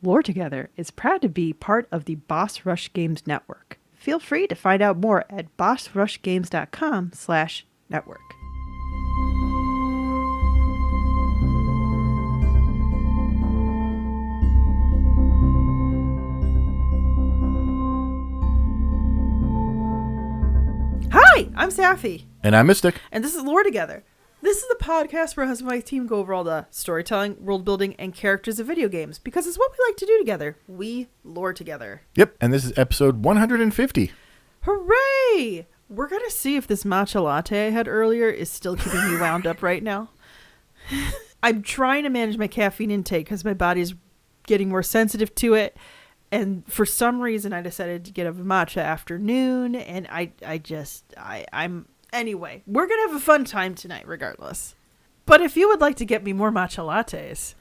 Lore Together is proud to be part of the Boss Rush Games Network. Feel free to find out more at bossrushgames.com/network. Hi, I'm Safi. And I'm Mystic. And this is Lore Together. This is the podcast where us and my team go over all the storytelling, world building, and characters of video games. Because it's what we like to do together. We lore together. Yep, and this is episode 150. Hooray! We're going to see if this matcha latte I had earlier is still keeping me wound up right now. I'm trying to manage my caffeine intake because my body's getting more sensitive to it. And for some reason, I decided to get a matcha afternoon. And I'm... Anyway, we're going to have a fun time tonight regardless. But if you would like to get me more matcha lattes...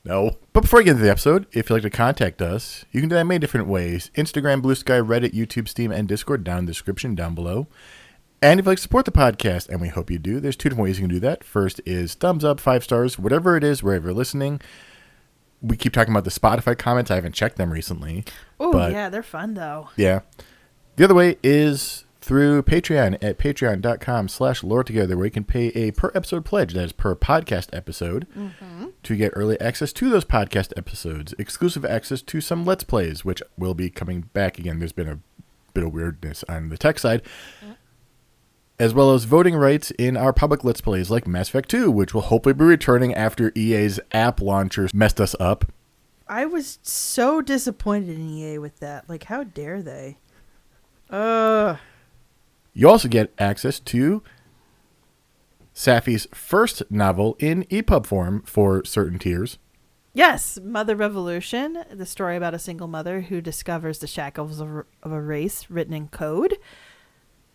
No. But before we get into the episode, if you'd like to contact us, you can do that in many different ways. Instagram, Blue Sky, Reddit, YouTube, Steam, and Discord down in the description down below. And if you'd like to support the podcast, and we hope you do, there's two different ways you can do that. First is thumbs up, 5 stars, whatever it is, wherever you're listening. We keep talking about the Spotify comments. I haven't checked them recently. Oh, yeah, they're fun, though. Yeah. The other way is through Patreon at patreon.com/loretogether, where you can pay a per episode pledge, that is per podcast episode, to get early access to those podcast episodes, exclusive access to some Let's Plays, which will be coming back again. There's been a bit of weirdness on the tech side, as well as voting rights in our public Let's Plays like Mass Effect 2, which will hopefully be returning after EA's app launcher messed us up. I was so disappointed in EA with that. Like, how dare they? You also get access to Safi's first novel in EPUB form for certain tiers. Yes, Mother Revolution, the story about a single mother who discovers the shackles of a race written in code.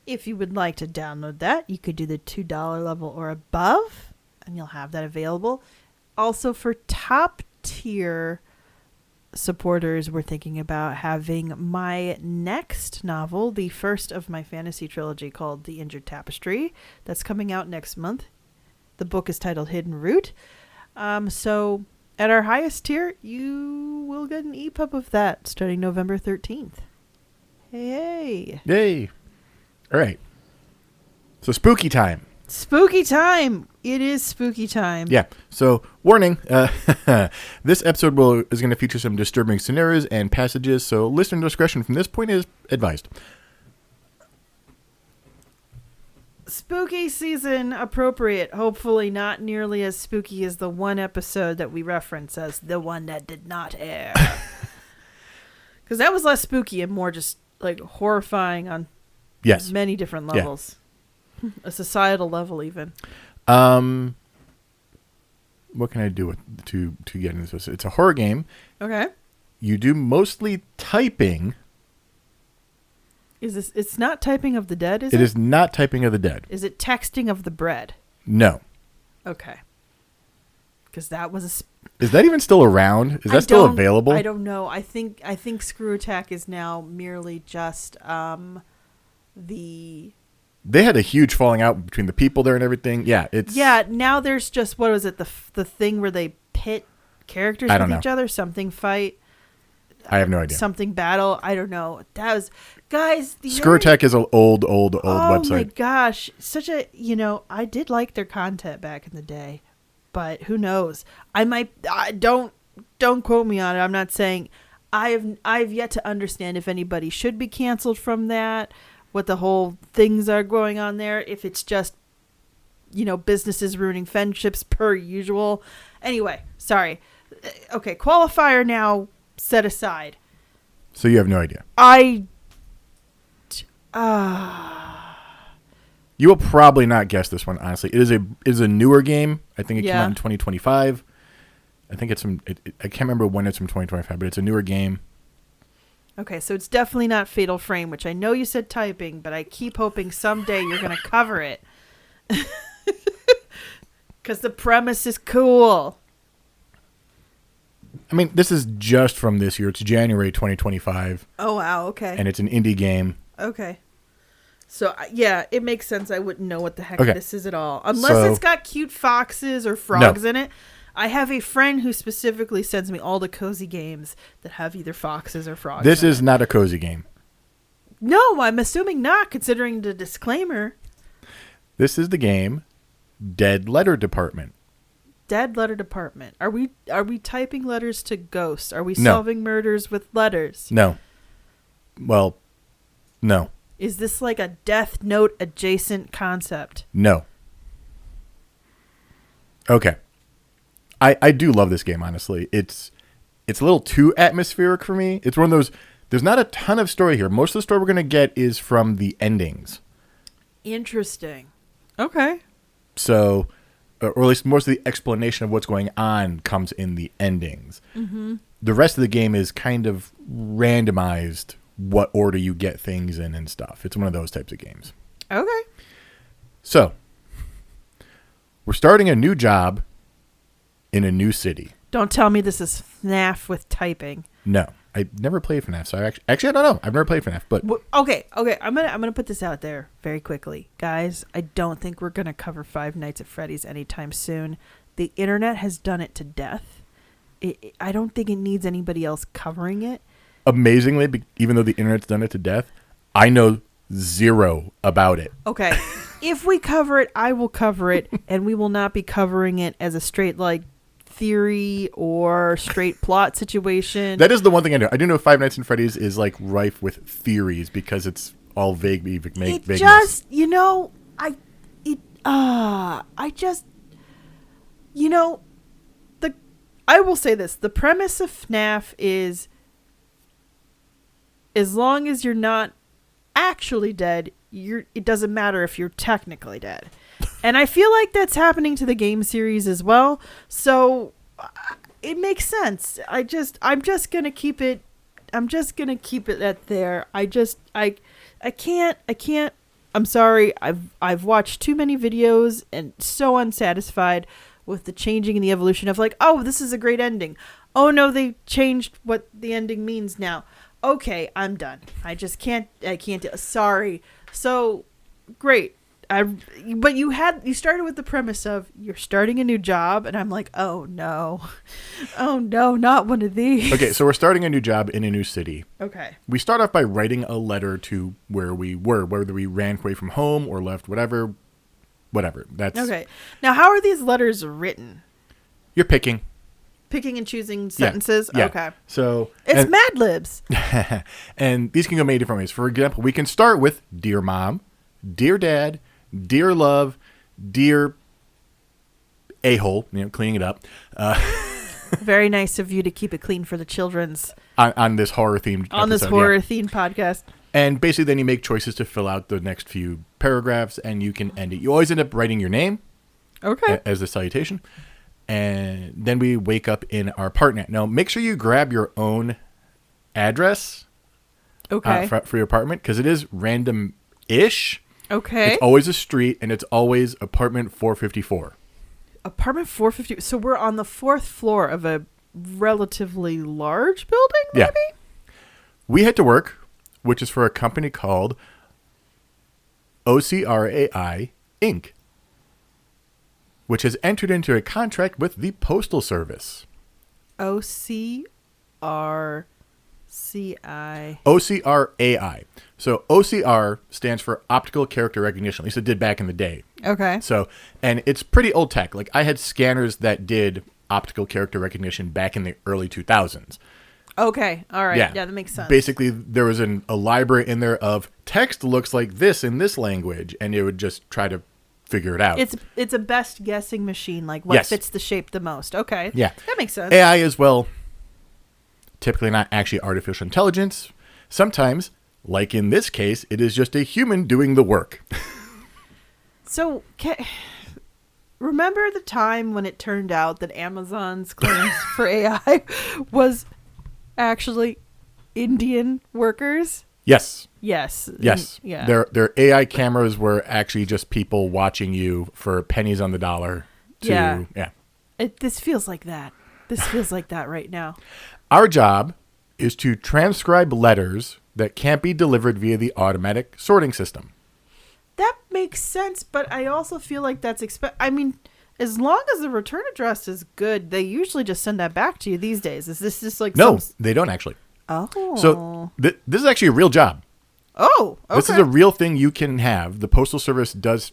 If you would like to download that, you could do the $2 level or above, and you'll have that available. Also, for top tier supporters, we're thinking about having my next novel, the first of my fantasy trilogy called The Injured Tapestry, that's coming out next month. The book is titled Hidden Root. So at our highest tier, you will get an EPUB of that starting November 13th. Hey. Yay. All right. So spooky time. Spooky time. It is spooky time. Yeah. So, warning, this episode is going to feature some disturbing scenarios and passages, so listener discretion from this point is advised. Spooky season appropriate. Hopefully not nearly as spooky as the one episode that we reference as the one that did not air. Because that was less spooky and more just like horrifying on many different levels. Yeah. A societal level, even. What can I do to get into this? It's a horror game. Okay. You do mostly typing. It's not typing of the dead, is it? It is not typing of the dead. Is it texting of the bread? No. Okay. Because that was Is that even still around? Is that still available? I don't know. I think Screw Attack is now merely just the... They had a huge falling out between the people there and everything. Yeah, now there's just, what was it, the thing where they pit characters with each other? Something fight? I have no idea. Something battle? I don't know. That was... Guys... Screw Attack is an old website. Oh my gosh. Such a... I did like their content back in the day. But who knows? I might... Don't quote me on it. I'm not saying... I've yet to understand if anybody should be canceled from that. What the whole things are going on there, if it's just, businesses ruining friendships per usual. Anyway, sorry. Okay, qualifier now set aside. So you have no idea. You will probably not guess this one, honestly. It is a newer game. I think it came out in 2025. I think it's I can't remember when it's from 2025, but it's a newer game. Okay, so it's definitely not Fatal Frame, which I know you said typing, but I keep hoping someday you're going to cover it. Because the premise is cool. I mean, this is just from this year. It's January 2025. Oh, wow, okay. And it's an indie game. Okay. So, yeah, it makes sense. I wouldn't know what the heck this is at all. Unless it's got cute foxes or frogs in it. I have a friend who specifically sends me all the cozy games that have either foxes or frogs. This in is it. not a cozy game. No, I'm assuming not, considering the disclaimer. This is the game Dead Letter Department. Dead letter department. Are we typing letters to ghosts? Are we No. solving murders with letters? No. Well, no. Is this like a Death Note adjacent concept? No. Okay. I do love this game, honestly. It's a little too atmospheric for me. It's one of those, there's not a ton of story here. Most of the story we're going to get is from the endings. Interesting. Okay. So, or at least most of the explanation of what's going on comes in the endings. Mm-hmm. The rest of the game is kind of randomized what order you get things in and stuff. It's one of those types of games. Okay. So, we're starting a new job in a new city. Don't tell me this is FNAF with typing. No, I never played FNAF, so actually I don't know. I've never played FNAF, but Okay. I'm gonna put this out there very quickly, guys. I don't think we're gonna cover Five Nights at Freddy's anytime soon. The internet has done it to death. I don't think it needs anybody else covering it. amazingly, even though the internet's done it to death, I know zero about it. Okay. If we cover it, I will cover it, and we will not be covering it as a straight like theory or straight plot situation. That is the one thing I know. I do know Five Nights at Freddy's is like rife with theories because it's all vagueness. Just, I will say this. The premise of FNAF is, as long as you're not actually dead, it doesn't matter if you're technically dead. And I feel like that's happening to the game series as well. So it makes sense. I'm just going to keep it at there. I can't. I'm sorry. I've watched too many videos and so unsatisfied with the changing and the evolution of like, oh, this is a great ending. Oh no, they changed what the ending means now. Okay, I'm done. I can't do. Sorry. So great. But you started with the premise of you're starting a new job, and I'm like, oh no, not one of these. Okay, so we're starting a new job in a new city. Okay. We start off by writing a letter to where we were, whether we ran away from home or left, whatever. That's Okay. Now, how are these letters written? You're picking And choosing sentences? Yeah. Okay. So It's Mad Libs. and these can go many different ways. For example, we can start with Dear Mom, Dear Dad, Dear Love, Dear A-hole, cleaning it up. Very nice of you to keep it clean for the children's on this horror-themed on this episode, horror-themed podcast. And basically then you make choices to fill out the next few paragraphs, and you can end it. You always end up writing your name as the salutation. And then we wake up in our apartment. Now, make sure you grab your own address for your apartment, because it is random-ish. Okay. It's always a street, and it's always apartment 454. Apartment 450. So we're on the 4th floor of a relatively large building, maybe? Yeah. We head to work, which is for a company called OCRAI Inc., which has entered into a contract with the Postal Service. OCRCI. OCRAI. So OCR stands for Optical Character Recognition. At least it did back in the day. Okay. So, and it's pretty old tech. Like, I had scanners that did optical character recognition back in the early 2000s. Okay. All right. Yeah, that makes sense. Basically, there was a library in there of text looks like this in this language, and it would just try to figure it out. It's a best guessing machine, like what fits the shape the most. Okay. Yeah. That makes sense. AI as well, typically not actually artificial intelligence. Sometimes, like in this case, it is just a human doing the work. So, remember the time when it turned out that Amazon's claims for AI was actually Indian workers? Yes. Yes. Yeah. Their AI cameras were actually just people watching you for pennies on the dollar. Yeah. This feels like that. This feels like that right now. Our job is to transcribe letters that can't be delivered via the automatic sorting system. That makes sense, but I also feel like that's As long as the return address is good, they usually just send that back to you these days. Is this just like No, they don't actually. Oh. So this is actually a real job. Oh, okay. This is a real thing you can have. The Postal Service does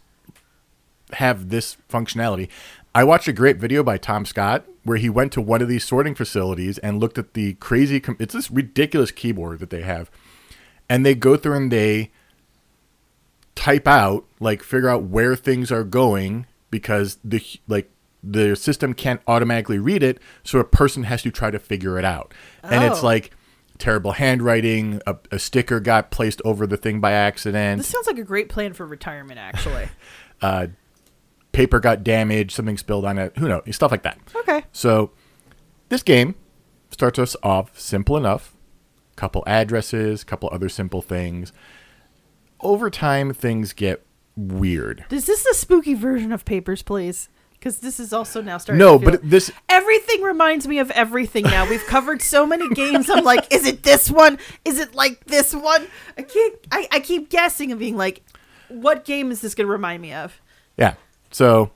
have this functionality. I watched a great video by Tom Scott where he went to one of these sorting facilities and looked at the crazy, it's this ridiculous keyboard that they have. And they go through and they type out, like figure out where things are going because the system can't automatically read it. So a person has to try to figure it out. And it's like terrible handwriting. A sticker got placed over the thing by accident. This sounds like a great plan for retirement, actually. Paper got damaged, something spilled on it, who knows, stuff like that. Okay. So this game starts us off simple enough, couple addresses, couple other simple things. Over time, things get weird. Is this the spooky version of Papers, Please? Because this is also now starting No, to feel... but this... Everything reminds me of everything now. We've covered so many games. I'm like, is it this one? Is it like this one? I keep guessing and being like, what game is this going to remind me of? Yeah. So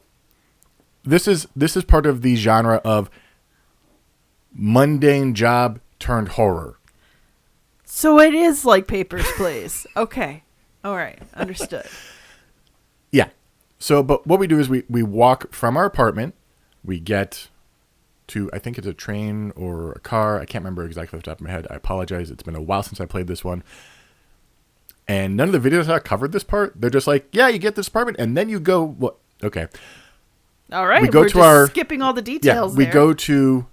this is part of the genre of mundane job turned horror. So it is like Papers, Please. Okay. All right. Understood. Yeah. So, but what we do is we walk from our apartment. We get to, I think it's a train or a car. I can't remember exactly off the top of my head. I apologize. It's been a while since I played this one. And none of the videos that covered this part, they're just like, yeah, you get this apartment and then you go, what? Okay. All right. We go We're to just our skipping all the details. We there. go to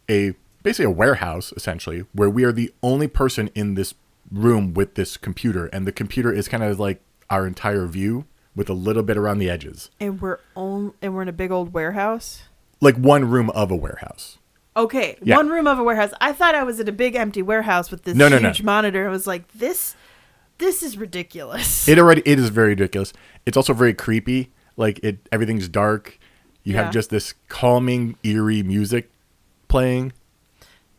basically a warehouse, essentially, where we are the only person in this room with this computer. And the computer is kind of like our entire view with a little bit around the edges. And we're in a big old warehouse? Like one room of a warehouse. Okay. Yeah. One room of a warehouse. I thought I was in a big empty warehouse with this huge monitor. I was like, this is ridiculous. It is very ridiculous. It's also very creepy. Like everything's dark. You have just this calming, eerie music playing.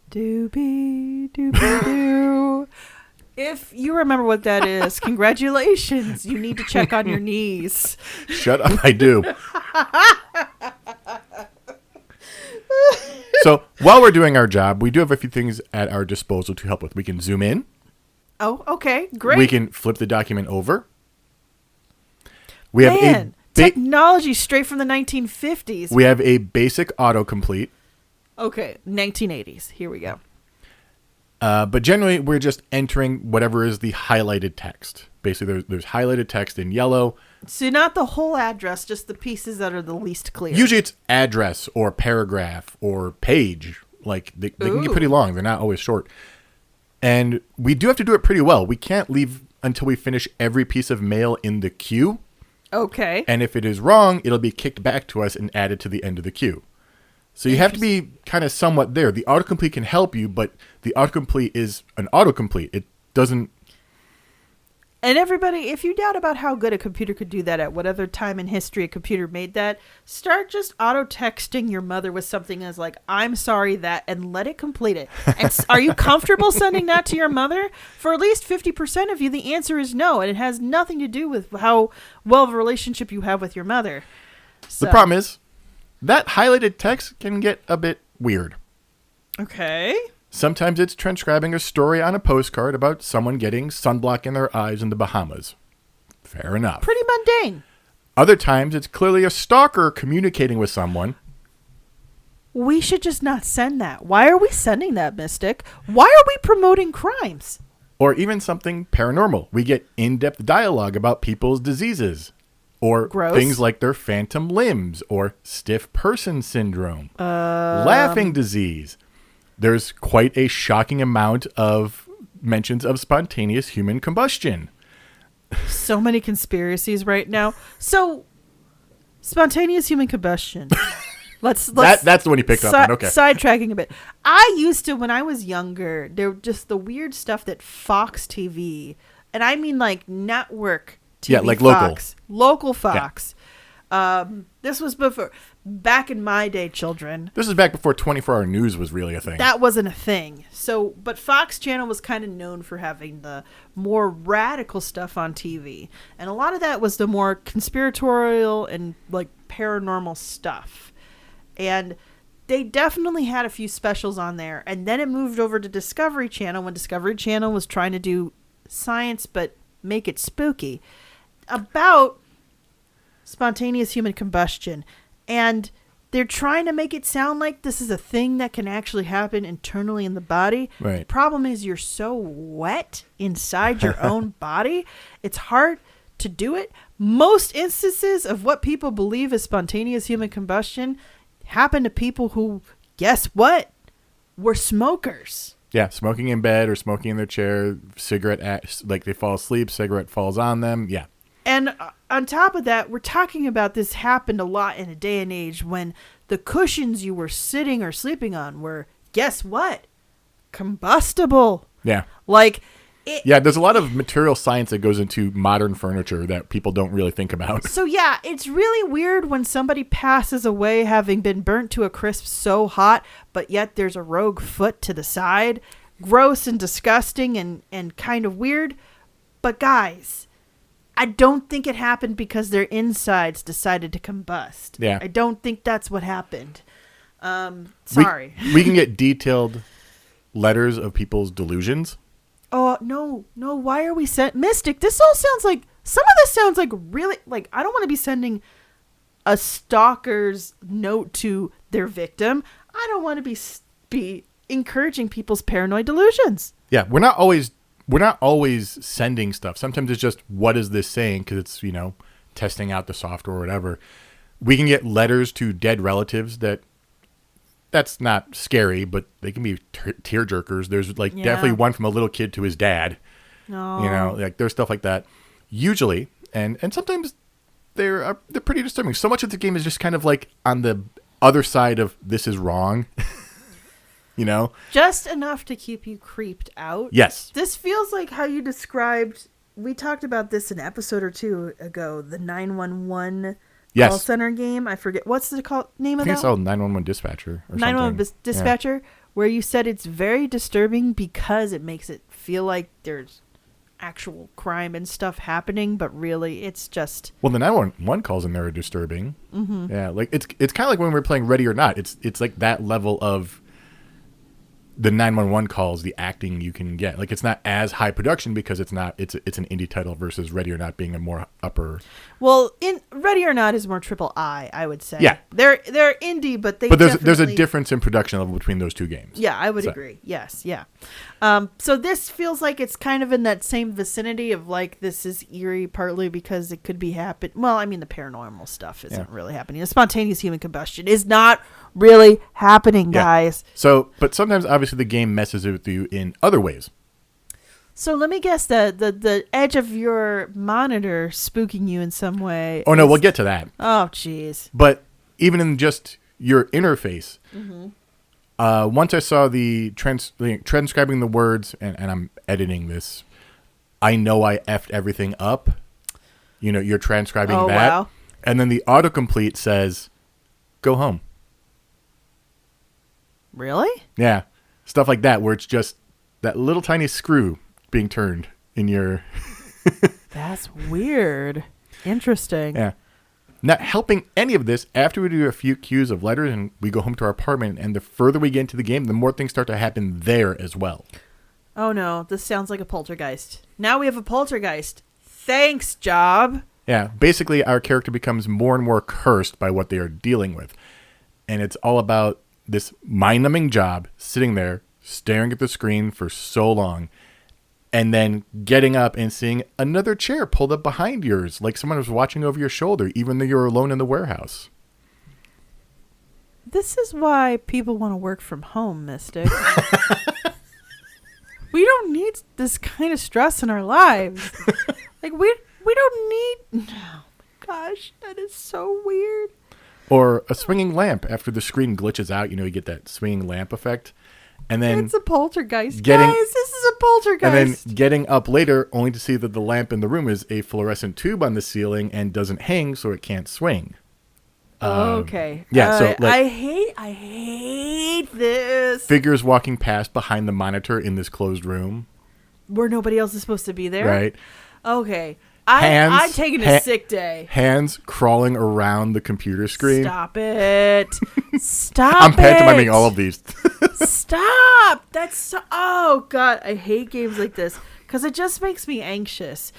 Doobie, doobie, doo. If you remember what that is, congratulations. You need to check on your knees. Shut up, I do. So while we're doing our job, we do have a few things at our disposal to help with. We can zoom in. Oh, okay. Great. We can flip the document over. We have technology straight from the 1950s. We have a basic autocomplete. Okay, 1980s. Here we go. But generally, we're just entering whatever is the highlighted text. Basically, there's highlighted text in yellow. So not the whole address, just the pieces that are the least clear. Usually it's address or paragraph or page. Like they can get pretty long. They're not always short. And we do have to do it pretty well. We can't leave until we finish every piece of mail in the queue. Okay. And if it is wrong, it'll be kicked back to us and added to the end of the queue. So you have to be kind of somewhat there. The autocomplete can help you, but the autocomplete is an autocomplete. It doesn't... And everybody, if you doubt about how good a computer could do that at whatever time in history a computer made that, start just auto-texting your mother with something as like, I'm sorry that, and let it complete it. And are you comfortable sending that to your mother? For at least 50% of you, the answer is no. And it has nothing to do with how well of a relationship you have with your mother. So. The problem is, that highlighted text can get a bit weird. Okay. Sometimes it's transcribing a story on a postcard about someone getting sunblock in their eyes in the Bahamas. Fair enough. Pretty mundane. Other times it's clearly a stalker communicating with someone. We should just not send that. Why are we sending that, Mystic? Why are we promoting crimes? Or even something paranormal. We get in-depth dialogue about people's diseases. Or things like their phantom limbs or stiff person syndrome. Laughing disease. There's quite a shocking amount of mentions of spontaneous human combustion. So many conspiracies right now. So, spontaneous human combustion. Let's that's the one you picked up on. Okay. Sidetracking a bit. I used to, when I was younger, there was just the weird stuff that Fox TV, and I mean like network TV. Yeah, like Fox, local Fox. Yeah. This was back in my day, children. This is back before 24-hour news was really a thing. That wasn't a thing. So, but Fox Channel was kind of known for having the more radical stuff on TV. And a lot of that was the more conspiratorial and like paranormal stuff. And they definitely had a few specials on there. And then it moved over to Discovery Channel when Discovery Channel was trying to do science but make it spooky about spontaneous human combustion. And they're trying to make it sound like this is a thing that can actually happen internally in the body. Right. The problem is you're so wet inside your own body. It's hard to do it. Most instances of what people believe is spontaneous human combustion happen to people who, guess what, were smokers. Yeah, smoking in bed or smoking in their chair, cigarette, like they fall asleep, cigarette falls on them. Yeah. And on top of that, we're talking about this happened a lot in a day and age when the cushions you were sitting or sleeping on were, guess what, combustible. Yeah. Like, yeah, there's a lot of material science that goes into modern furniture that people don't really think about. So, yeah, it's really weird when somebody passes away having been burnt to a crisp so hot, but yet there's a rogue foot to the side. Gross and disgusting and kind of weird. But, guys, I don't think it happened because their insides decided to combust. Yeah. I don't think that's what happened. Sorry. We can get detailed letters of people's delusions. Oh, no. Why are we Mystic, this all sounds like, some of this sounds like really, like, I don't want to be sending a stalker's note to their victim. I don't want to be encouraging people's paranoid delusions. Yeah, we're not always sending stuff. Sometimes it's just, what is this saying? Because it's, testing out the software or whatever. We can get letters to dead relatives that's not scary, but they can be tear jerkers. There's definitely one from a little kid to his dad. No. There's stuff like that. Usually, and sometimes they're pretty disturbing. So much of the game is just kind of like on the other side of this is wrong. Just enough to keep you creeped out. Yes. This feels like how you described, we talked about this an episode or two ago, the 911 call center game. I forget, what's the name of that? I think it's called 911 Dispatcher or 911 something. Dispatcher, where you said it's very disturbing because it makes it feel like there's actual crime and stuff happening, but really it's just... Well, the 911 calls in there are disturbing. Mm-hmm. Yeah, like it's kind of like when we were playing Ready or Not. It's like that level of the 911 calls, the acting you can get. Like, it's not as high production because it's an indie title versus Ready or Not being a more upper. Well, in Ready or Not is more triple I would say. Yeah. They're indie, but there's a difference in production level between those two games. Yeah, I would agree. Yes, yeah. So this feels like it's kind of in that same vicinity of like, this is eerie partly because it could be happen. Well, I mean, the paranormal stuff isn't really happening. The spontaneous human combustion is not really happening, guys. So, but sometimes obviously the game messes with you in other ways. So let me guess, the edge of your monitor spooking you in some way. Oh, no, we'll get to that. Oh, jeez. But even in just your interface, once I saw the transcribing the words, and I'm editing this, I know I effed everything up. You're transcribing that. Wow. And then the autocomplete says, go home. Really? Yeah. Stuff like that, where it's just that little tiny screw being turned in your... That's weird. Interesting. Yeah. Not helping any of this, after we do a few cues of letters and we go home to our apartment, and the further we get into the game, the more things start to happen there as well. Oh no, this sounds like a poltergeist. Now we have a poltergeist. Thanks, job. Yeah. Basically, our character becomes more and more cursed by what they are dealing with. And it's all about this mind-numbing job, sitting there, staring at the screen for so long, and then getting up and seeing another chair pulled up behind yours, like someone was watching over your shoulder, even though you're alone in the warehouse. This is why people want to work from home, Mystic. We don't need this kind of stress in our lives. Like, we don't need... Oh, my gosh, that is so weird. Or a swinging lamp after the screen glitches out. You get that swinging lamp effect. And then it's a poltergeist, guys. This is a poltergeist. And then getting up later only to see that the lamp in the room is a fluorescent tube on the ceiling and doesn't hang, so it can't swing. Okay. Yeah, so I hate this. Figures walking past behind the monitor in this closed room. Where nobody else is supposed to be there? Right. Okay. I'm taking a sick day. Hands crawling around the computer screen. Stop it. Stop I'm pantomiming all of these. Stop. Oh, God. I hate games like this because it just makes me anxious.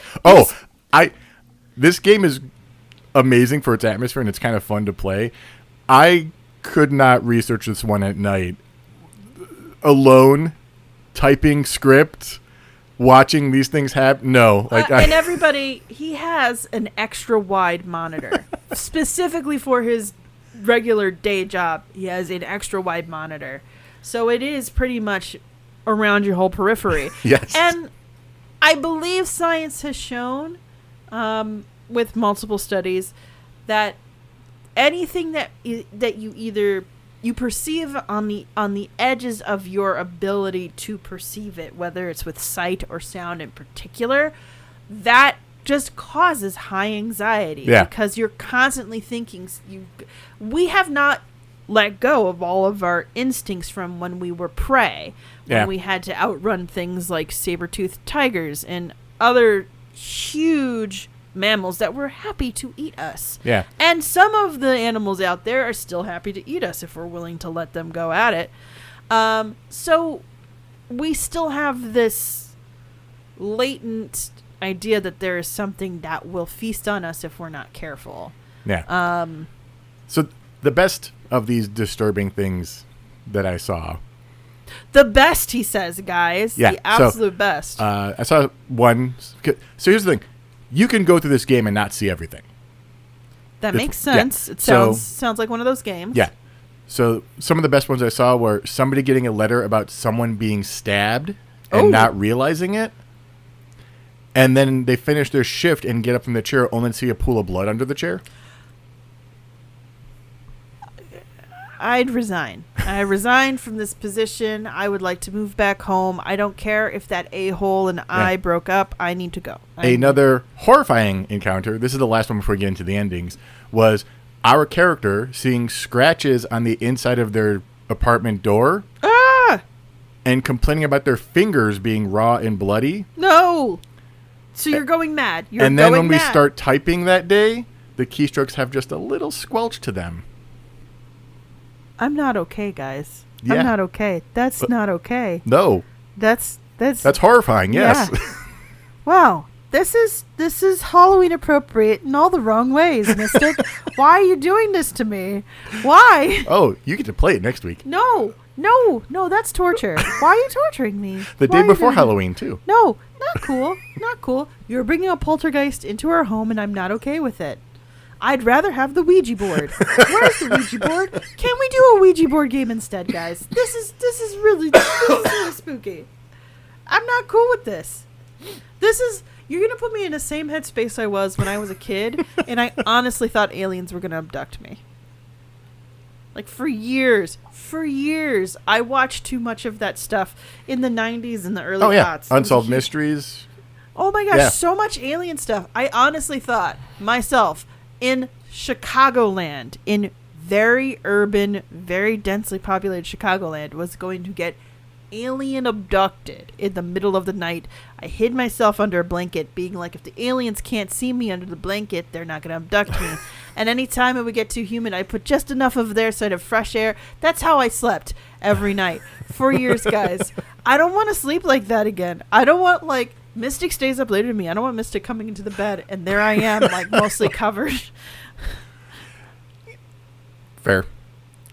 This game is amazing for its atmosphere and it's kind of fun to play. I could not research this one at night. Alone, typing script, watching these things happen. No, and everybody, he has an extra wide monitor specifically for his regular day job. He has an extra wide monitor, so it is pretty much around your whole periphery. Yes, and I believe science has shown, with multiple studies, that anything that you perceive on the edges of your ability to perceive it, whether it's with sight or sound in particular, that just causes high anxiety. Yeah. Because you're constantly thinking. We have not let go of all of our instincts from when we were prey, when we had to outrun things like saber-toothed tigers and other huge mammals that were happy to eat us. Yeah. And some of the animals out there are still happy to eat us if we're willing to let them go at it. So we still have this latent idea that there is something that will feast on us if we're not careful. Yeah. So the best of these disturbing things that I saw. The best, he says, guys. Yeah. The absolute best. I saw one. So here's the thing. You can go through this game and not see everything. That makes sense. Yeah. It sounds like one of those games. Yeah. So some of the best ones I saw were somebody getting a letter about someone being stabbed and not realizing it. And then they finish their shift and get up from the chair only to see a pool of blood under the chair. I'd resign. I resigned from this position. I would like to move back home. I don't care if that a-hole and I broke up. I need to go. Another horrifying encounter, this is the last one before we get into the endings, was our character seeing scratches on the inside of their apartment door and complaining about their fingers being raw and bloody. No. So you're going mad. And then when we start typing that day, the keystrokes have just a little squelch to them. I'm not okay, guys. Yeah. I'm not okay. That's not okay. No. That's horrifying, yes. Yeah. Wow. This is Halloween appropriate in all the wrong ways, Mystic. Why are you doing this to me? Why? Oh, you get to play it next week. No, that's torture. Why are you torturing me? The day before Halloween, too. No, not cool. Not cool. You're bringing a poltergeist into our home, and I'm not okay with it. I'd rather have the Ouija board. Where's the Ouija board? Can we do a Ouija board game instead, guys? This is really spooky. I'm not cool with this. You're going to put me in the same headspace I was when I was a kid, and I honestly thought aliens were going to abduct me. Like, for years, I watched too much of that stuff in the 90s and the early aughts. Unsolved Mysteries. Oh my gosh, so much alien stuff. I honestly thought myself, in Chicagoland, in very urban, very densely populated Chicagoland, was going to get alien abducted in the middle of the night. I hid myself under a blanket, being like, if the aliens can't see me under the blanket, they're not going to abduct me. And anytime it would get too humid, I put just enough of their side of fresh air. That's how I slept every night for years, guys. I don't want to sleep like that again. I don't want, Mystic stays up later than me. I don't want Mystic coming into the bed, and there I am, mostly covered. Fair.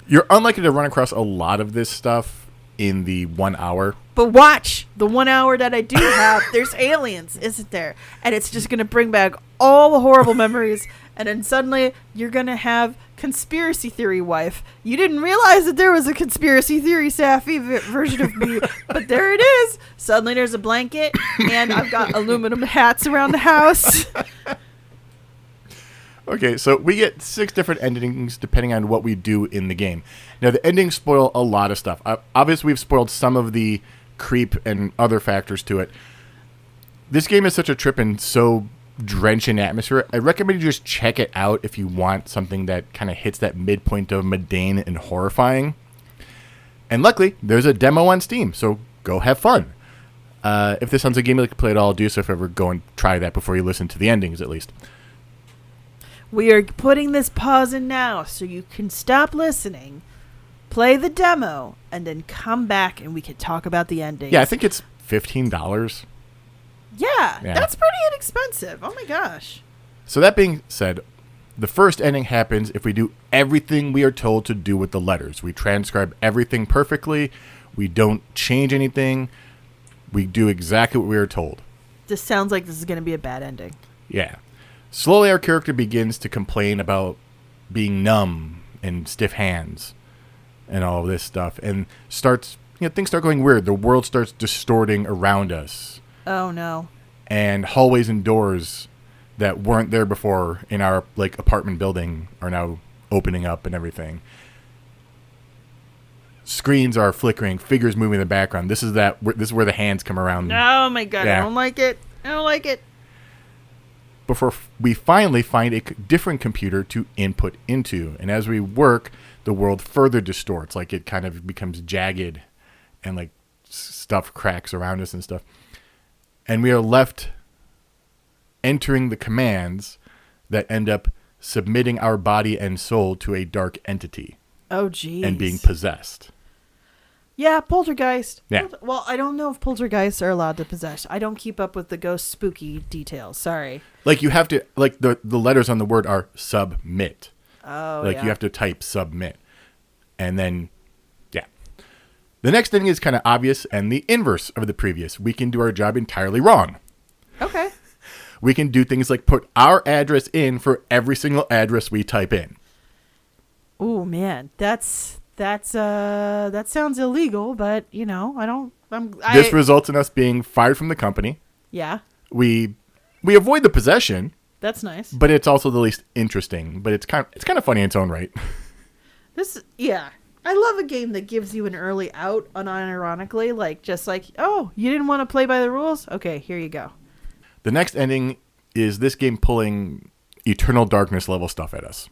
You're unlikely to run across a lot of this stuff in the 1 hour. But watch, the 1 hour that I do have, there's aliens, isn't there? And it's just going to bring back all the horrible memories, and then suddenly you're going to have conspiracy theory wife. You didn't realize that there was a conspiracy theory Safi version of me, but there it is. Suddenly there's a blanket, and I've got aluminum hats around the house. Okay, so we get 6 different endings depending on what we do in the game. Now, the endings spoil a lot of stuff. Obviously, we've spoiled some of the creep and other factors to it. This game is such a trip and so drenched in atmosphere. I recommend you just check it out if you want something that kind of hits that midpoint of mundane and horrifying. And luckily, there's a demo on Steam, so go have fun. If this sounds like a game you like to play at all, do so if ever go and try that before you listen to the endings at least. We are putting this pause in now so you can stop listening, play the demo, and then come back and we can talk about the ending. Yeah, I think it's $15. Yeah, that's pretty inexpensive. Oh my gosh. So that being said, the first ending happens if we do everything we are told to do with the letters. We transcribe everything perfectly. We don't change anything. We do exactly what we are told. This sounds like this is going to be a bad ending. Yeah. Slowly our character begins to complain about being numb and stiff hands and all of this stuff. And things start going weird. The world starts distorting around us. Oh, no. And hallways and doors that weren't there before in our apartment building are now opening up and everything. Screens are flickering, figures moving in the background. This is where the hands come around. Oh my god, Yeah. I don't like it. I don't like it. Before we finally find a different computer to input into. And as we work, the world further distorts. Like it kind of becomes jagged and stuff cracks around us and stuff. And we are left entering the commands that end up submitting our body and soul to a dark entity. Oh, geez. And being possessed. Yeah, poltergeist. Yeah. Well, I don't know if poltergeists are allowed to possess. I don't keep up with the ghost spooky details. Sorry. You have to, the letters on the word are submit. Oh, You have to type submit. And then, yeah. The next thing is kind of obvious and the inverse of the previous. We can do our job entirely wrong. Okay. We can do things like put our address in for every single address we type in. Oh man, that sounds illegal, but This results in us being fired from the company. Yeah. We avoid the possession. That's nice. But it's also the least interesting. But it's kind of funny in its own right. I love a game that gives you an early out, unironically, oh, you didn't want to play by the rules? Okay, here you go. The next ending is this game pulling Eternal Darkness level stuff at us.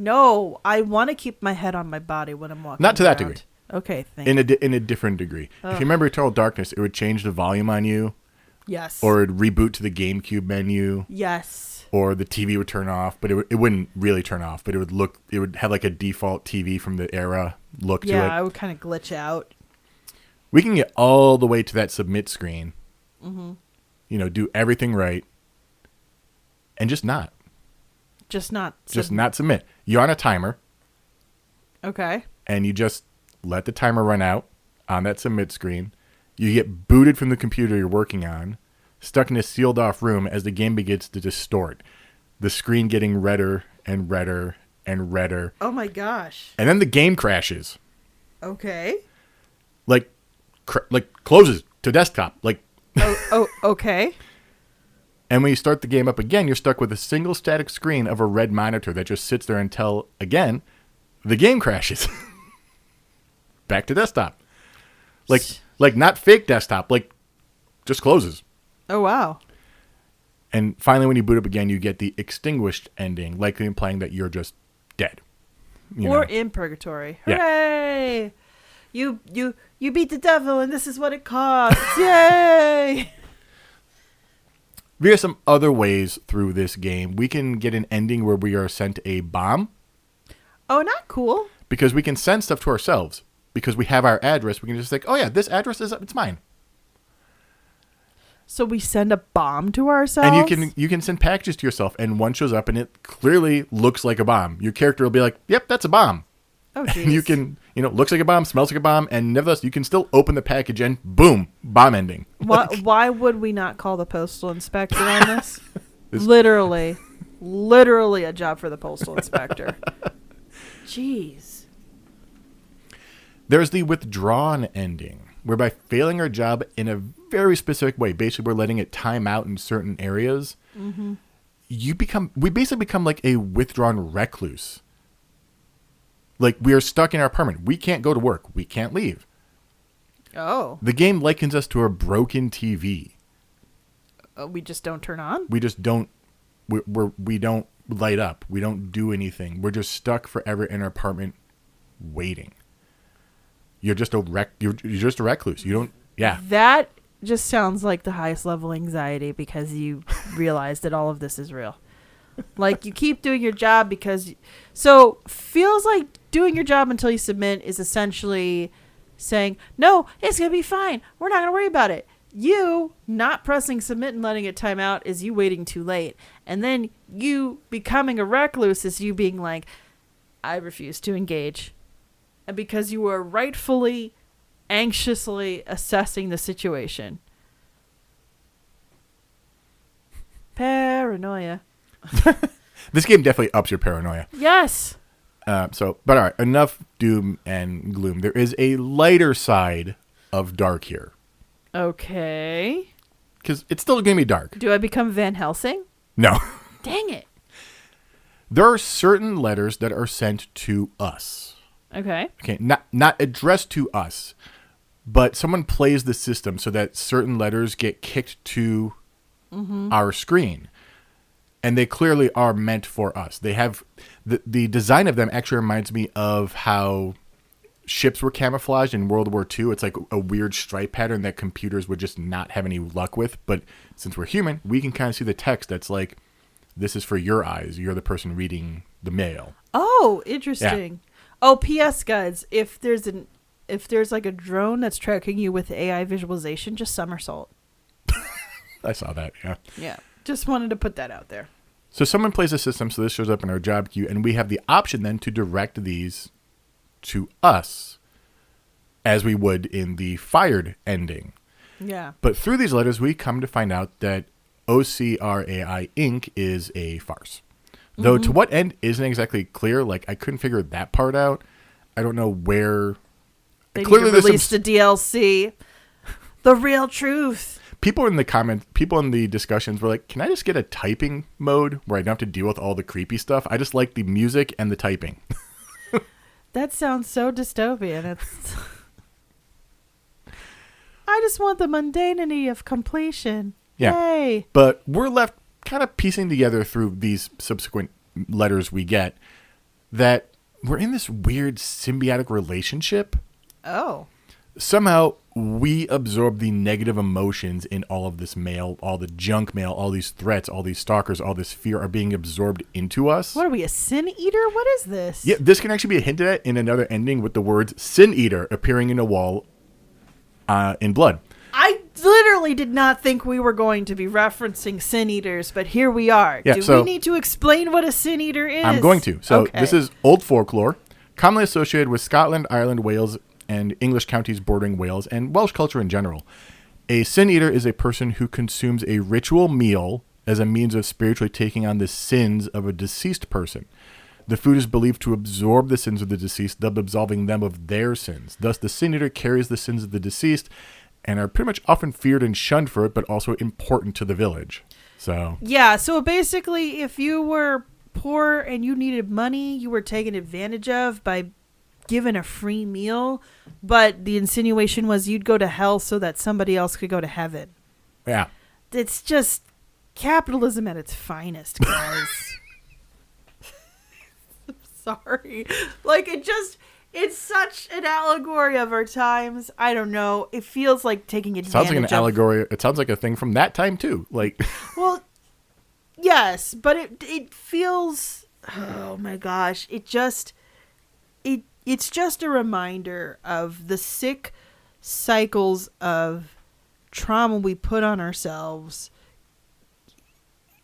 No, I want to keep my head on my body when I'm walking Not to that around. degree. Okay, thank you. In a different degree. If you remember Eternal Darkness, it would change the volume on you. Yes. Or it would reboot to the GameCube menu. Yes. Or the TV would turn off, but it wouldn't really turn off, but it would have a default TV from the era look to it. Yeah, I would kind of glitch out. We can get all the way to that submit screen. Mm-hmm. Do everything right. And just not. Just not submit. You're on a timer. Okay. And you just let the timer run out on that submit screen. You get booted from the computer you're working on, stuck in a sealed off room as the game begins to distort. The screen getting redder and redder and redder. Oh my gosh. And then the game crashes. Okay. Closes to desktop. Okay. And when you start the game up again, you're stuck with a single static screen of a red monitor that just sits there until, again, the game crashes. Back to desktop. Not fake desktop, just closes. Oh, wow. And finally, when you boot up again, you get the extinguished ending, likely implying that you're just dead. In purgatory. Yeah. Hooray! You beat the devil, and this is what it costs. Yay! Via some other ways through this game, we can get an ending where we are sent a bomb. Oh, not cool. Because we can send stuff to ourselves. Because we have our address, we can just oh yeah, this address it's mine. So we send a bomb to ourselves? And you can send packages to yourself, and one shows up, and it clearly looks like a bomb. Your character will be like, yep, that's a bomb. Oh, geez. And you can, looks like a bomb, smells like a bomb, and nevertheless, you can still open the package and boom, bomb ending. Why would we not call the postal inspector on this? Literally a job for the postal inspector. Jeez. There's the withdrawn ending, whereby failing our job in a very specific way, basically we're letting it time out in certain areas, mm-hmm. we basically become like a withdrawn recluse. We are stuck in our apartment. We can't go to work. We can't leave. Oh. The game likens us to a broken TV. We just don't turn on? We just don't, we don't light up. We don't do anything. We're just stuck forever in our apartment waiting. You're just a recluse. You Yeah. That just sounds like the highest level anxiety because you realize that all of this is real. Like, you keep doing your job so feels like doing your job until you submit is essentially saying, no, it's going to be fine. We're not going to worry about it. You not pressing submit and letting it time out is you waiting too late. And then you becoming a recluse is you being like, I refuse to engage. And because you were rightfully, anxiously assessing the situation. Paranoia. This game definitely ups your paranoia. Yes. But all right, enough doom and gloom. There is a lighter side of dark here. Okay. Because it's still going to be dark. Do I become Van Helsing? No. Dang it. There are certain letters that are sent to us. Okay. Okay, not addressed to us, but someone plays the system so that certain letters get kicked to our screen. And they clearly are meant for us. They have the design of them actually reminds me of how ships were camouflaged in World War II. It's like a weird stripe pattern that computers would just not have any luck with. But since we're human, we can kind of see the text that's like, this is for your eyes. You're the person reading the mail. Oh, interesting. Yeah. Oh, P.S. guys, if there's like a drone that's tracking you with AI visualization, just somersault. I saw that, yeah. Yeah. Just wanted to put that out there. So someone plays a system, so this shows up in our job queue, and we have the option then to direct these to us as we would in the fired ending. Yeah. But through these letters, we come to find out that OCRAI Inc. is a farce. Though to what end isn't exactly clear. Like, I couldn't figure that part out. I don't know where. They clearly need to release the DLC. The real truth. People in the discussions were like, can I just get a typing mode where I don't have to deal with all the creepy stuff? I just like the music and the typing. That sounds so dystopian. I just want the mundanity of completion. Yeah. Yay. But we're left kind of piecing together through these subsequent letters we get that we're in this weird symbiotic relationship. Oh. Somehow we absorb the negative emotions in all of this mail, all the junk mail, all these threats, all these stalkers, all this fear are being absorbed into us. What are we, a sin eater? What is this? Yeah, this can actually be hinted at in another ending with the words sin eater appearing in a wall in blood. I literally did not think we were going to be referencing sin eaters, but here we are. Yeah, Do we need to explain what a sin eater is? I'm going to. So okay. This is old folklore, commonly associated with Scotland, Ireland, Wales, and English counties bordering Wales, and Welsh culture in general. A sin eater is a person who consumes a ritual meal as a means of spiritually taking on the sins of a deceased person. The food is believed to absorb the sins of the deceased, thus absolving them of their sins. Thus, the sin eater carries the sins of the deceased and are pretty much often feared and shunned for it, but also important to the village. So yeah, so basically, if you were poor and you needed money, you were taken advantage of by given a free meal, but the insinuation was you'd go to hell so that somebody else could go to heaven. Yeah. It's just capitalism at its finest, guys. I'm sorry. Like, it's such an allegory of our times. I don't know. It feels like taking advantage of... Sounds like an allegory. It sounds like a thing from that time, too. Like, well, yes, but it feels... Oh, my gosh. It's just a reminder of the sick cycles of trauma we put on ourselves.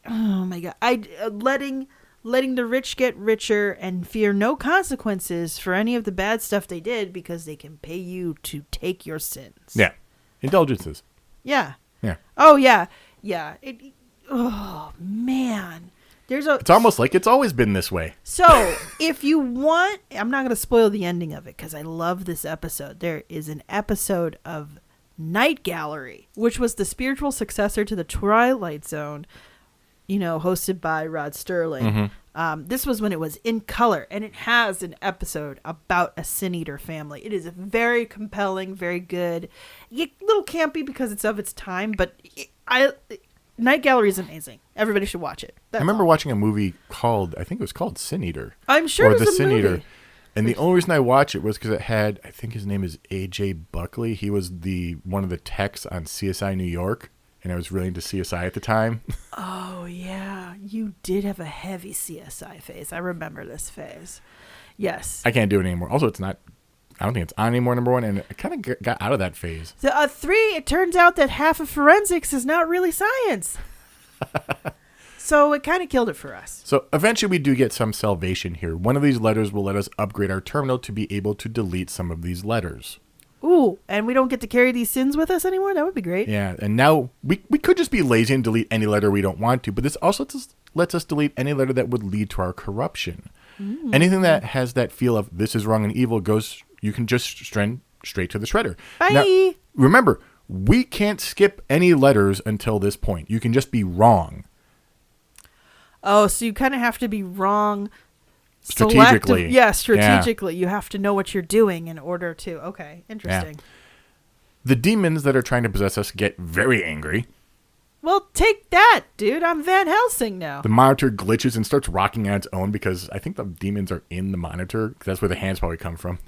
Oh my God. Letting the rich get richer and fear no consequences for any of the bad stuff they did because they can pay you to take your sins. yeah. Indulgences. Yeah. Yeah. Oh, yeah. Yeah. Oh, man. It's almost like it's always been this way. So, if you want, I'm not going to spoil the ending of it because I love this episode. There is an episode of Night Gallery, which was the spiritual successor to the Twilight Zone, hosted by Rod Sterling. Mm-hmm. This was when it was in color, and it has an episode about a sin eater family. It is very compelling, very good. A little campy because it's of its time, but Night Gallery is amazing. Everybody should watch it. I remember watching a movie I think it was called Sin Eater. I'm sure or it's The a Sin movie. Eater. And the only reason I watched it was because it had, I think his name is AJ Buckley. He was one of the techs on CSI New York, and I was really into CSI at the time. Oh, yeah. You did have a heavy CSI phase. I remember this phase. Yes. I can't do it anymore. Also, I don't think it's on anymore, number one, and I kind of got out of that phase. So, 3, it turns out that half of forensics is not really science. So it kind of killed it for us. So eventually we do get some salvation here. One of these letters will let us upgrade our terminal to be able to delete some of these letters. Ooh, and we don't get to carry these sins with us anymore? That would be great. Yeah, and now we could just be lazy and delete any letter we don't want to, but this also lets us delete any letter that would lead to our corruption. Mm. Anything that has that feel of this is wrong and evil you can just send straight to the shredder. Bye. Now, remember, we can't skip any letters until this point. You can just be wrong. Oh, so you kind of have to be wrong strategically. Strategically. Yeah. You have to know what you're doing in order to. Okay, interesting. Yeah. The demons that are trying to possess us get very angry. Well, take that, dude. I'm Van Helsing now. The monitor glitches and starts rocking on its own because I think the demons are in the monitor. That's where the hands probably come from.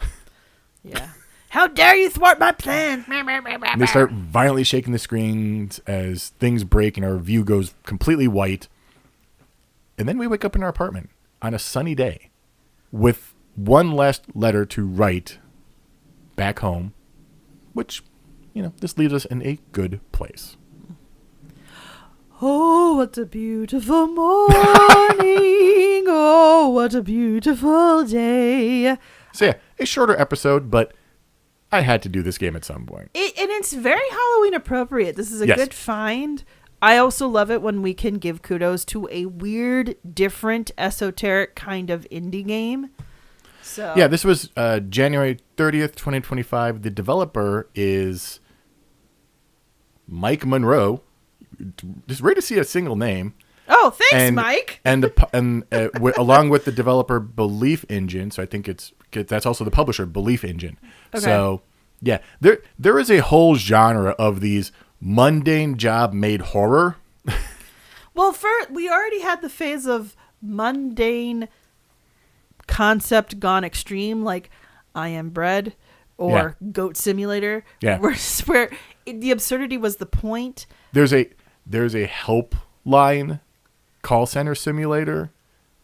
Yeah. How dare you thwart my plans? And they start violently shaking the screens as things break and our view goes completely white. And then we wake up in our apartment on a sunny day with one last letter to write back home, which, this leaves us in a good place. Oh, what a beautiful morning. Oh, what a beautiful day. So, yeah, a shorter episode, but I had to do this game at some point. And it's very Halloween appropriate. This is a good find. I also love it when we can give kudos to a weird, different, esoteric kind of indie game. So yeah, this was January 30th, 2025. The developer is Mike Monroe. Just ready to see a single name. Oh, thanks, Mike. And along with the developer Belief Engine, so I think that's also the publisher Belief Engine. Okay. So yeah, there is a whole genre of these mundane job made horror. Well, we already had the phase of mundane concept gone extreme, like I Am Bread or Goat Simulator. Yeah, where the absurdity was the point. There's a helpline call center simulator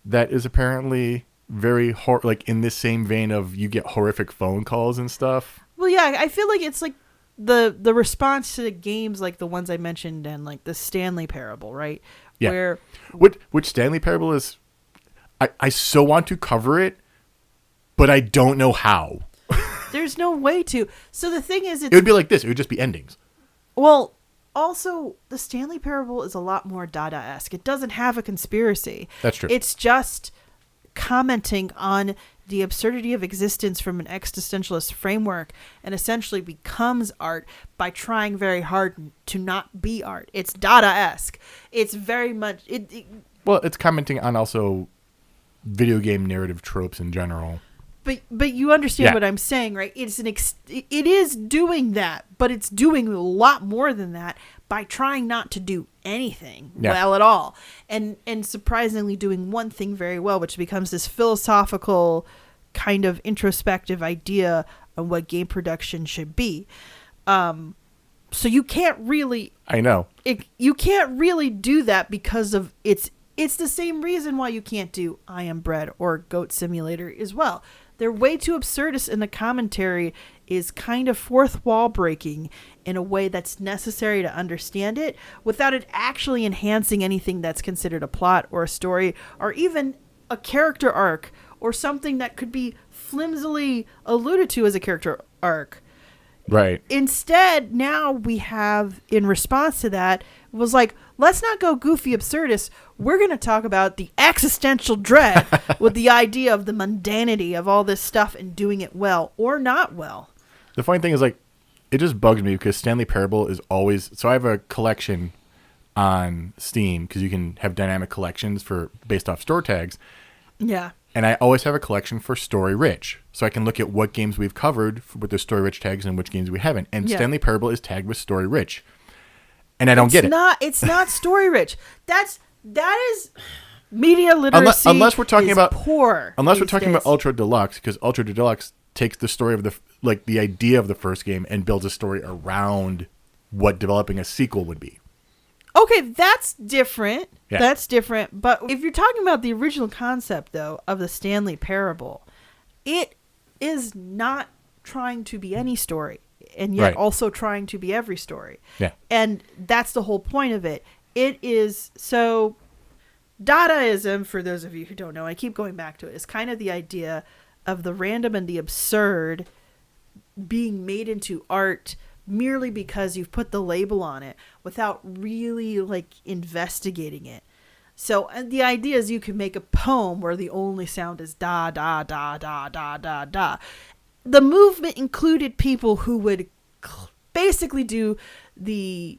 that is apparently very like in this same vein of you get horrific phone calls and stuff. Well, yeah, I feel like it's like the response to the games like the ones I mentioned and like the Stanley Parable, right? Yeah. Which Stanley Parable is, I so want to cover it, but I don't know how. There's no way to. So the thing is, it would be like this. It would just be endings. Well, also, the Stanley Parable is a lot more Dada-esque. It doesn't have a conspiracy. That's true. It's just commenting on the absurdity of existence from an existentialist framework and essentially becomes art by trying very hard to not be art. It's Dada-esque. It's very much... Well, it's commenting on also video game narrative tropes in general. But you understand what I'm saying, right? It is doing that, but it's doing a lot more than that by trying not to do anything well at all, and surprisingly doing one thing very well, which becomes this philosophical kind of introspective idea of what game production should be. So you can't really... I know. You can't really do that because of it's the same reason why you can't do I Am Bread or Goat Simulator as well. They're way too absurdist, and the commentary is kind of fourth wall breaking in a way that's necessary to understand it without it actually enhancing anything that's considered a plot or a story or even a character arc or something that could be flimsily alluded to as a character arc. Right. Instead, now we have, in response to that, was like, let's not go goofy absurdist. We're going to talk about the existential dread with the idea of the mundanity of all this stuff and doing it well or not well. The funny thing is, like, it just bugs me because Stanley Parable is always... So I have a collection on Steam because you can have dynamic collections based off store tags. Yeah. And I always have a collection for Story Rich. So I can look at what games we've covered with the Story Rich tags and which games we haven't. And Stanley Parable is tagged with Story Rich. And I don't get it. It's not Story Rich. That is... Media literacy unless we're talking is about poor. Unless we're these talking days. about Ultra Deluxe, because Ultra Deluxe takes the story of the idea of the first game and builds a story around what developing a sequel would be. Okay, that's different. Yeah. That's different. But if you're talking about the original concept, though, of the Stanley Parable, it is not trying to be any story, and yet Right. also trying to be every story. Yeah. And that's the whole point of it. It is so... Dadaism, for those of you who don't know, I keep going back to it, is kind of the idea of the random and the absurd being made into art merely because you've put the label on it without really investigating it. So and the idea is you can make a poem where the only sound is da da da da da da da. The movement included people who would basically do the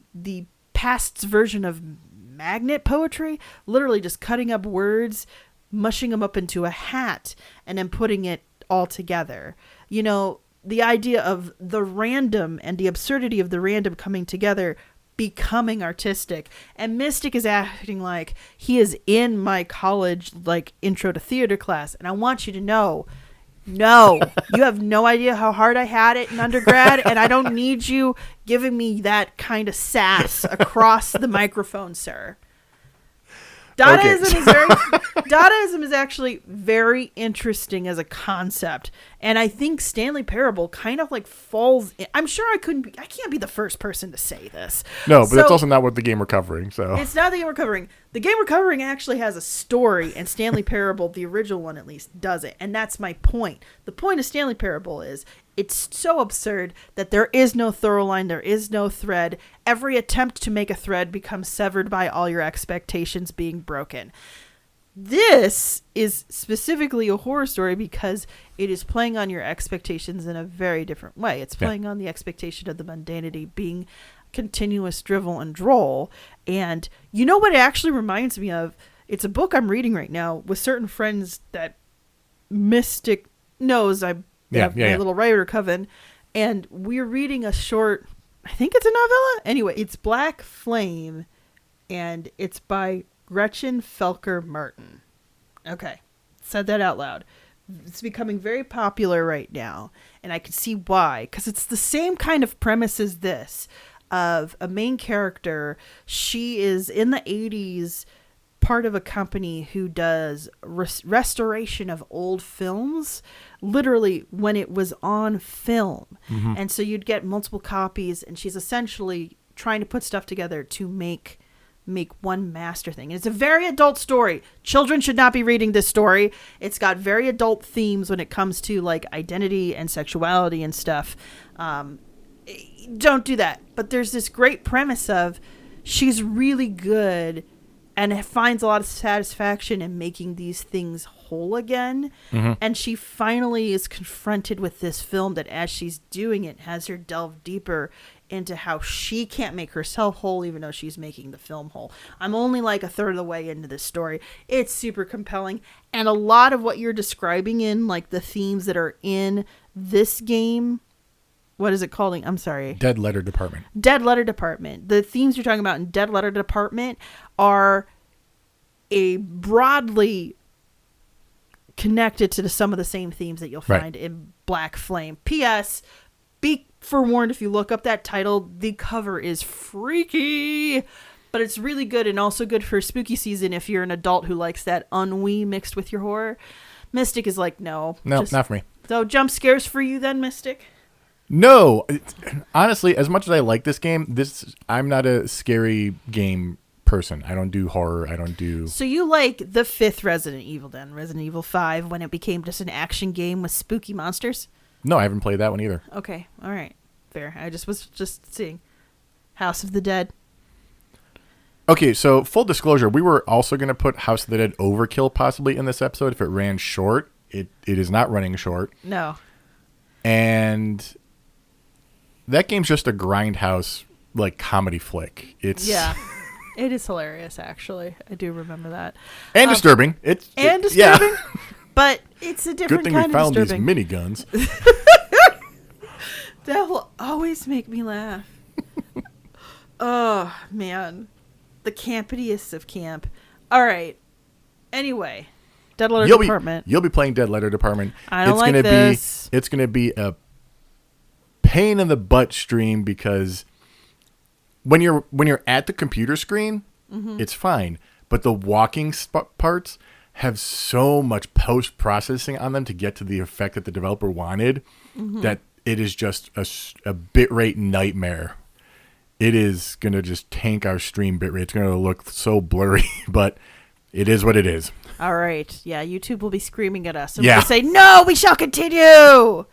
past's version of magnet poetry, literally just cutting up words, mushing them up into a hat, and then putting it all together. The idea of the random and the absurdity of the random coming together, becoming artistic. And Mystic is acting like he is in my college intro to theater class, and I want you to know, no, you have no idea how hard I had it in undergrad, and I don't need you giving me that kind of sass across the microphone, sir. Dadaism is actually very interesting as a concept, and I think Stanley Parable kind of falls in. I'm sure I can't be the first person to say this. No, but that's also not what the game we're covering. So it's not the game we're covering. The game we're covering actually has a story, and Stanley Parable, the original one at least, does it. And that's my point. The point of Stanley Parable is it's so absurd that there is no thorough line, there is no thread. Every attempt to make a thread becomes severed by all your expectations being broken. This is specifically a horror story because it is playing on your expectations in a very different way. It's playing on the expectation of the mundanity being continuous drivel and droll. And you know what it actually reminds me of? It's a book I'm reading right now with certain friends that Mystic knows. I have my little writer coven, and we're reading a short, I think it's a novella. Anyway, it's Black Flame, and it's by Gretchen Felker Martin. Okay, said that out loud. It's becoming very popular right now, and I can see why, because it's the same kind of premise as this, of a main character. She is in the 80s, part of a company who does restoration of old films, literally when it was on film. Mm-hmm. And so you'd get multiple copies, and she's essentially trying to put stuff together to make one master thing. And it's a very adult story. Children should not be reading this story. It's got very adult themes when it comes to identity and sexuality and stuff. Don't do that. But there's this great premise of she's really good and finds a lot of satisfaction in making these things whole again. Mm-hmm. And she finally is confronted with this film that, as she's doing it, has her delve deeper into how she can't make herself whole, even though she's making the film whole. I'm only a third of the way into this story. It's super compelling. And a lot of what you're describing in the themes that are in this game, what is it called? I'm sorry. Dead Letter Department. Dead Letter Department. The themes you're talking about in Dead Letter Department are a broadly connected to some of the same themes that you'll find in Black Flame. P.S. Be forewarned, if you look up that title, the cover is freaky, but it's really good, and also good for spooky season if you're an adult who likes that ennui mixed with your horror. Mystic is no, not for me. So jump scares for you then, Mystic? No, honestly, as much as I like this game, I'm not a scary game person. I don't do horror. I don't do... So you like the 5th Resident Evil then, Resident Evil 5, when it became just an action game with spooky monsters? No, I haven't played that one either. Okay, all right. Fair. I was just seeing House of the Dead. Okay, so full disclosure, we were also going to put House of the Dead Overkill possibly in this episode if it ran short. It is not running short. No. And that game's just a grindhouse comedy flick. Yeah. It is hilarious, actually. I do remember that. And disturbing. Disturbing, yeah. But it's a different kind of disturbing. Good thing we found these miniguns. That will always make me laugh. Oh, man. The campitiest of camp. All right. Anyway, Dead Letter You'll Department. You'll be playing Dead Letter Department. I don't it's like gonna this. It's going to be a pain in the butt stream because when you're at the computer screen, it's fine. But the walking parts have so much post-processing on them to get to the effect that the developer wanted that it is just a bitrate nightmare. It is going to just tank our stream bitrate. It's going to look so blurry, but it is what it is. All right. Yeah, YouTube will be screaming at us. And Yeah. we'll say, no, we shall continue.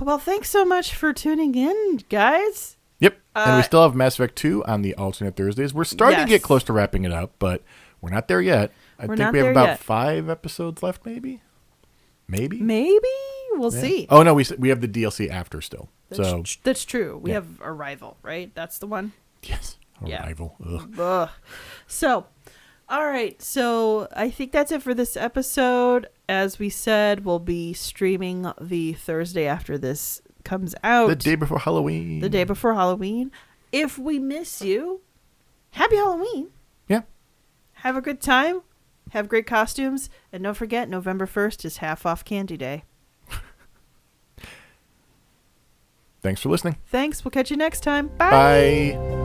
Well, thanks so much for tuning in, guys. Yep. And we still have Mass Effect 2 on the alternate Thursdays. We're starting to get close to wrapping it up, but we're not there yet. I think we have about 5 episodes left, maybe? Maybe? We'll see. Oh, no, we have the DLC after still. That's true. We have Arrival, right? That's the one? Yes. Arrival. Yeah. Ugh. So, all right. So I think that's it for this episode. As we said, we'll be streaming the Thursday after this comes out. The day before Halloween. The day before Halloween. If we miss you, happy Halloween. Yeah. Have a good time. Have great costumes. And don't forget, November 1st is half off Candy Day. Thanks for listening. Thanks. We'll catch you next time. Bye. Bye.